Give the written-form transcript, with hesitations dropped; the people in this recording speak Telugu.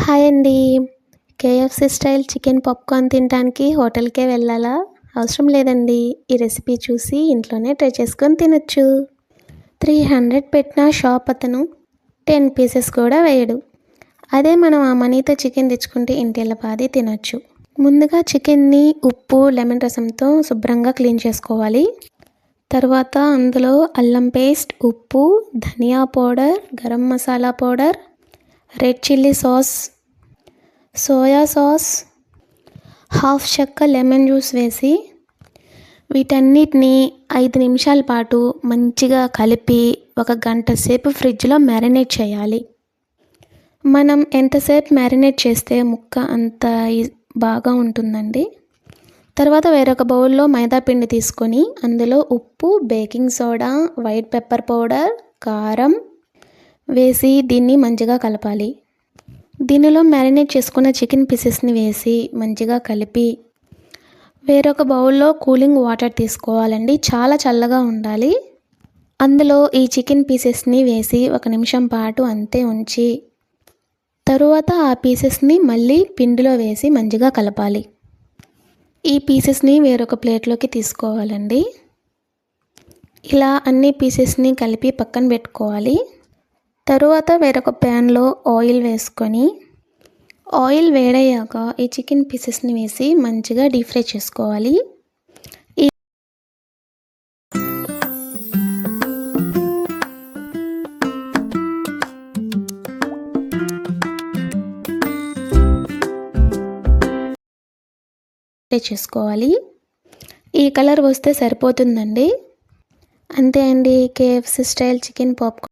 హాయ్ అండి. కేఎఫ్‌సి స్టైల్ చికెన్ పాప్‌కార్న్ తినడానికి హోటల్‌కే వెళ్ళాలా? అవసరం లేదండి. ఈ రెసిపీ చూసి ఇంట్లోనే ట్రై చేసుకొని తినొచ్చు. 300 పెట్టిన షాప్ అతను 10 పీసెస్ కూడా వేయడు. అదే మనం ఆ మనీతో చికెన్ తెచ్చుకుంటే ఇంటిల్లపాది తినొచ్చు. ముందుగా చికెన్‌ని ఉప్పు, లెమన్ రసంతో శుభ్రంగా క్లీన్ చేసుకోవాలి. తర్వాత అందులో అల్లం పేస్ట్, ఉప్పు, ధనియా powder, garam masala powder, red chilli sauce, soya sauce, half చెక్క లెమన్ జ్యూస్ వేసి వీటన్నిటిని 5 నిమిషాల పాటు మంచిగా కలిపి ఒక గంట సేపు ఫ్రిడ్జ్లో మ్యారినేట్ చేయాలి. మనం ఎంతసేపు మ్యారినేట్ చేస్తే ముక్క అంత బాగా ఉంటుందండి. తర్వాత వేరొక బౌల్లో మైదా పిండి తీసుకొని అందులో ఉప్పు, baking soda, white pepper powder, కారం వేసి దీన్ని మంచిగా కలపాలి. దీనిలో మ్యారినేట్ చేసుకున్న చికెన్ పీసెస్ని వేసి మంచిగా కలిపి వేరొక బౌల్లో కూలింగ్ వాటర్ తీసుకోవాలండి. చాలా చల్లగా ఉండాలి. అందులో ఈ చికెన్ పీసెస్ని వేసి 1 నిమిషం పాటు అంతే ఉంచి తరువాత ఆ పీసెస్ని మళ్ళీ పిండిలో వేసి మంచిగా కలపాలి. ఈ పీసెస్ని వేరొక ప్లేట్లోకి తీసుకోవాలండి. ఇలా అన్ని పీసెస్ని కలిపి పక్కన పెట్టుకోవాలి. తరువాత వేరొక ప్యాన్లో ఆయిల్ వేసుకొని ఆయిల్ వేడయ్యాక ఈ చికెన్ పీసెస్ని వేసి మంచిగా డీప్ ఫ్రై చేసుకోవాలి. ఈ కలర్ వస్తే సరిపోతుందండి. అంతే అండి, కేఎఫ్‌సి స్టైల్ చికెన్ పాప్‌కార్న్